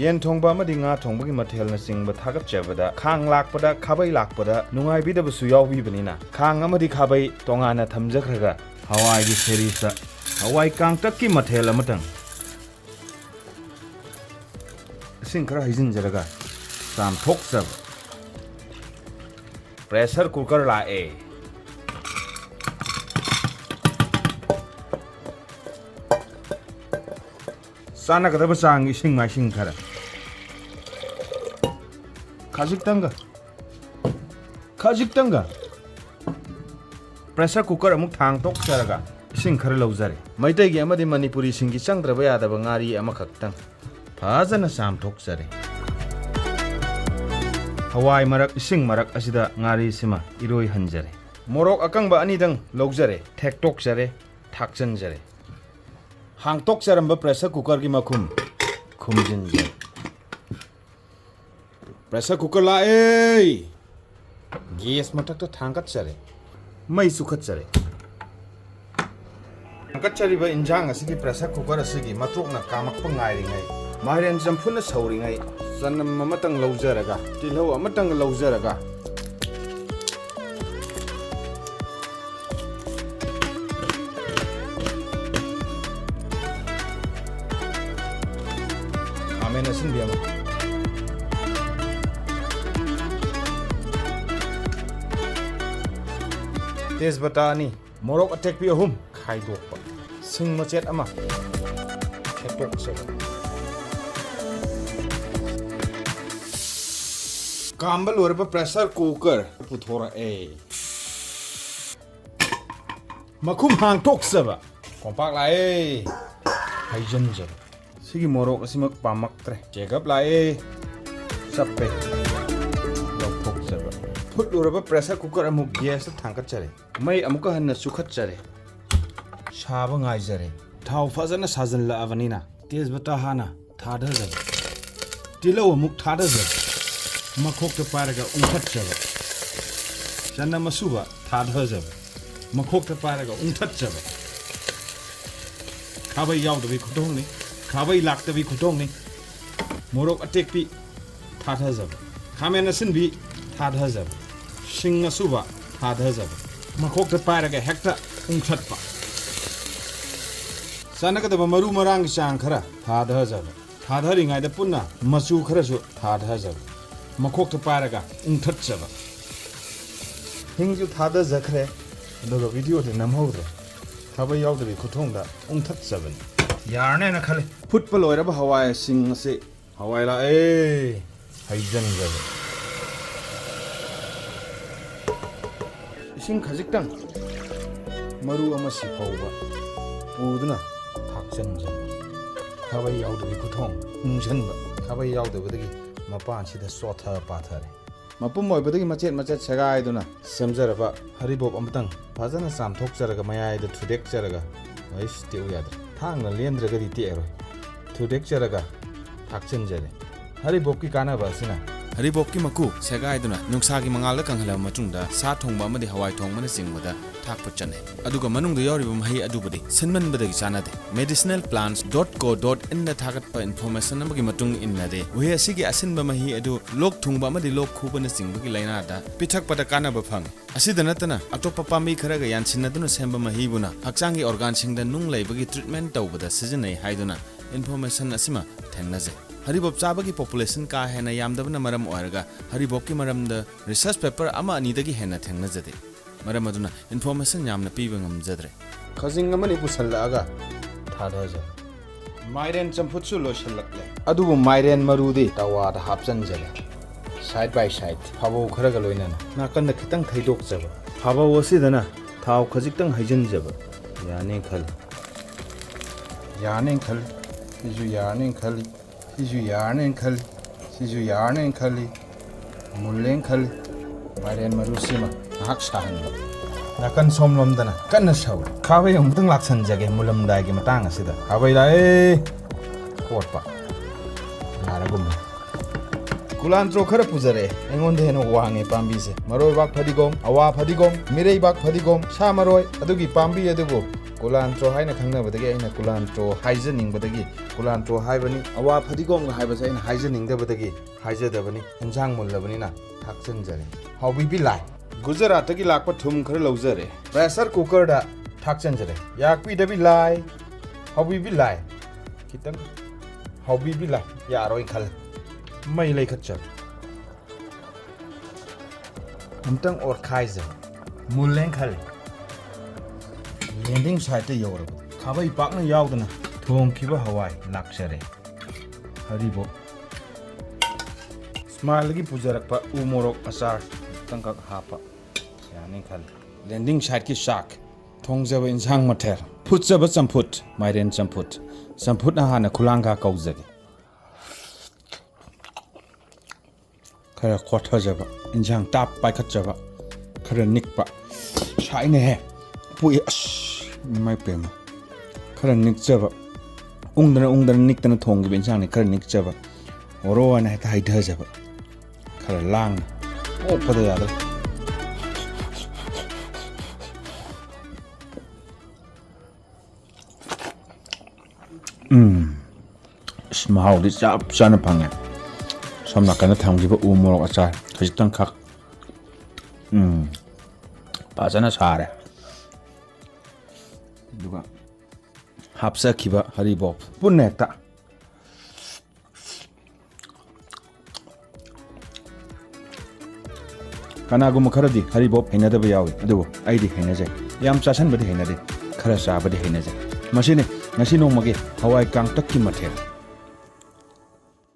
yen thongba amadi nga thongbagi mathel na singba thagapchabada khang lakpada khabai lakpada nungai bidabasu yawbibanina khang amadi khabai tongana thamjakhraga hawai gi series hawai kangtak ki mathel amatang sing khara hijin jaraga sam thoksab pressure cooker la e sana kadaba sang ising mai sing khara khajik tanga pressure cooker amuk thang tok charaga ising khara laujare maitai gi amadi manipuri singi changdraba yadaba ngari amakhak fazana sam tok chare hawai marak ising marak asida ngari sima iroi hanjare morok akangba anidang laujare thek tok chare thakchan jare hang tok charamba pressure cooker gi makhum khumjin jare pressure cooker la e gas matak ta thangkat chare mai sukhat chare thangkat chari ba injang asigi pressure cooker asigi matrok na kamak pa ngai ringai Marian Jampuna Sauringai, Sanam Mamatang Lozeraga, Tilo Amatang Lozeraga. Amen asin biama. Tes batani, morok attack pi ahum, khai dokpa. Sing macet ama. Ketok seba. Kambal orba pressure cooker puthora e makhum hang tok saba kompak la e haijan jab sigi morok asimak pamak tre chegap la e sappe lok tok saba phut orba pressure cooker amuk gas thangkat chare mai amuka hanna sukhat chare shaba ngai jare thau fazana sajan la avanina tez bata hana thada jab tilo amuk thada jab makhok ta paraga ungthat jaba janna masuba thadha jaba makhok ta paraga ungthat jaba khabai yaudbi khudong ni khabai laktabi khudong ni morok atek pi thadha jaba khamen asin bi thadha jaba sing asuba thadha jaba makhok ta paraga hekta ungthat pa sanaka da maru marang chang khara thadha jaba thadha ringai da punna machu khara su thadha jaba makhok ta paraga ungthat chaba hingju thada zakhre doga video de namhore khabai yaudri khuthong da ungthat chaban yarne na khale football oiraba hawai sing se hawai la e haijan jaba ising khajik tang maru ama si phauba uduna thakchan jaba khabai yaudri khuthong ungjan ba khabai yaudabadagi Mapan sida sotha pathare mapum moibadagi macet sagai semjaraba haribop amatang fazana sam thokjaraga mayai da thudek jaraga ais tiu yadra thangna lendraga di tiero thudek jaraga thakchen jare haribop ki kana basina haribop ki maku sagai nungsa gi mangal kanghala matungda sa thongba amadi hawai thongmana singmada thakpa chane aduga manungda yoriba mahi adubadi sinman badagi chanade medicinalplants.co.in na thagatpa information amagi matung innade we asigi asinba mahi adu lok thungba amadi lok khubana singbagi laina da pithakpada kanaba phang asida natana atopa pami kharaga yansinaduna semba mahi buna hakchangi organ singda nung laibagi treatment tawbada sijanai haiduna information asima thengnaje haribop chabagi population ka hena yamdabna maram oirga haribop ki maramda research paper ama anidagi hena thengnajade maram aduna information yamna piba ngamjadre khajing amani pusalaga thadaja mairen champutsu loshallakle adubu mairen marudi tawada hapchan jale side by side phabo kharaga loinana nakanna khitang thaidok jaba phabo osidana thaw khajiktang haijan jaba yane khal iju yane khal Siju yarnen khali mullen khali mairen marusima hak sahanba nakan somlomdana kanna saw khabai amtang laksan jage mulamdai gi matang asida habai lai kotpa naragum kulantro khara pujare engonde heno wange pambi se maroi bak phadigom awa phadigom mirei bak phadigom sa maroi adugi pambi adugo ꯀꯨꯂꯥꯟꯇ꯭ꯔꯣ ꯍꯥꯏꯅ ꯈꯪꯅꯕꯗꯒꯤ ꯑꯩꯅ ꯀꯨꯂꯥꯟꯇ꯭ꯔꯣ ꯍꯥꯏꯖꯅꯤꯡꯕꯗꯒꯤ ꯀꯨꯂꯥꯟꯇ꯭ꯔꯣ ꯍꯥꯏꯕꯅꯤ ꯑꯋꯥ ꯐꯗꯤꯒꯣꯝꯒ ꯍꯥꯏꯕꯁꯦ ꯑꯩꯅ ꯍꯥꯏꯖꯅꯤꯡꯗꯕꯗꯒꯤ ꯍꯥꯏꯖꯗꯕꯅꯤ ꯏꯟꯁꯥꯡ ꯃꯨꯜꯂꯕꯅꯤꯅ ꯊꯥꯛꯆꯤꯟꯖꯔꯦ ꯍꯥꯎꯕꯤꯕꯤ ꯂꯥꯏ ꯒꯨꯖꯔꯥꯠꯇꯒꯤ ꯂꯥꯛꯄ ꯊꯨꯝ ꯈꯔ ꯂꯧꯖꯔꯦ ꯄ꯭ꯔꯦꯁꯔ ꯀꯨꯀꯔꯗ ꯊꯥꯛꯆꯤꯟꯖꯔꯦ ꯌꯥꯛꯄꯤꯗꯕꯤ ꯂꯥꯏ ꯍꯥꯎꯕꯤꯕꯤ ꯂꯥꯏ ꯈꯤꯇꯪ ꯍꯥꯎꯕꯤꯕꯤ ꯂꯥꯏ ꯌꯥꯔꯣꯏ ꯈꯜꯂꯦ ꯃꯩ ꯂꯩꯈꯠꯆꯔꯦ ꯑꯝꯇꯪ ꯑꯣꯠꯈꯥꯏꯖꯔꯦ ꯃꯨꯜꯂꯦꯅ ꯈꯜꯂꯦ ꯂꯦꯟꯗꯤꯡ ꯁꯥꯏꯠꯇ ꯌꯧꯔꯕ ꯈꯥꯕꯩ ꯄꯥꯛꯅ ꯌꯥꯎꯗꯅ ꯊꯣꯡꯈꯤꯕ ꯍꯋꯥꯏ ꯂꯥꯛꯆꯔꯦ ꯍꯔꯤꯕꯣꯞ ꯁ꯭ꯃꯥꯏꯜꯗꯒꯤ ꯄꯨꯖꯔꯛꯄ ꯎ ꯃꯣꯔꯣꯛ ꯑꯆꯥꯔ ꯈꯤꯇꯪꯈꯛ ꯍꯥꯞꯄ ꯌꯥꯅꯤ ꯈꯜꯂꯤ ꯂꯦꯟꯗꯤꯡ ꯁꯥꯏꯠꯀꯤ ꯆꯥꯛ ꯊꯣꯡꯖꯕ ꯏꯟꯁꯥꯡ ꯃꯊꯦꯜ ꯐꯨꯠꯆꯕ ꯆꯝꯐꯨꯠ ꯃꯥꯏꯔꯦꯟ ꯆꯝꯐꯨꯠ ꯆꯝꯐꯨꯠꯅ ꯍꯥꯟꯅ ꯈꯨꯂꯥꯡꯈꯥ ꯀꯧꯖꯒꯦ ꯈꯔ ꯈꯣꯊꯖꯕ ꯏꯟꯁꯥꯡ ꯇꯥꯞ ꯄꯥꯏꯈꯠꯆꯕ ꯈꯔ ꯅꯤꯛꯄ ꯁꯥꯏꯅꯦꯍꯦ ꯄꯨꯏ ꯏꯃꯥꯏ ꯄꯦꯝꯃ ꯈꯔ ꯅꯤꯛꯆꯕ ꯎꯪꯗꯅ ꯅꯤꯛꯇꯅ ꯊꯣꯡꯈꯤꯕ ꯏꯟꯁꯥꯡꯅꯤ ꯈꯔ ꯅꯤꯛꯆꯕ ꯑꯣꯔꯣꯅ ꯍꯦꯛꯇ ꯍꯩꯊꯖꯕꯈꯔ ꯂꯥꯡꯅ ꯑꯣꯛꯄꯗ ꯌꯥꯗ꯭ꯔꯦ ꯃꯍꯥꯎꯗꯤ ꯆꯞ ꯆꯥꯅ ꯐꯪꯉꯦ ꯁꯣꯝ ꯅꯥꯀꯟꯗ ꯊꯝꯈꯤꯕ ꯎ ꯃꯣꯔꯣꯛ ꯑꯆꯥꯔ ꯈꯖꯤꯛꯇꯪꯈꯛ ꯐꯖꯅ ꯁꯥꯔꯦ ꯑꯗꯨꯒ ꯍꯥꯞꯆꯈꯤꯕ ꯍꯔꯤꯕꯣꯞ ꯄꯨꯟꯅ ꯍꯦꯛꯇ ꯀꯅꯥꯒꯨꯝꯕ ꯈꯔꯗꯤ ꯍꯔꯤꯕꯣꯞ ꯍꯩꯅꯗꯕ ꯌꯥꯎꯏ ꯑꯗꯨꯕꯨ ꯑꯩꯗꯤ ꯍꯩꯅꯖꯩ ꯌꯥꯝ ꯆꯥꯁꯟꯕꯗꯤ ꯍꯩꯅꯗꯦ ꯈꯔ ꯆꯥꯕꯗꯤ ꯍꯩꯅꯖꯩ ꯃꯁꯤꯅꯤ ꯉꯁꯤ ꯅꯣꯡꯃꯒꯤ ꯍꯋꯥꯏ ꯀꯥꯡꯇꯛꯀꯤ ꯃꯊꯦꯜ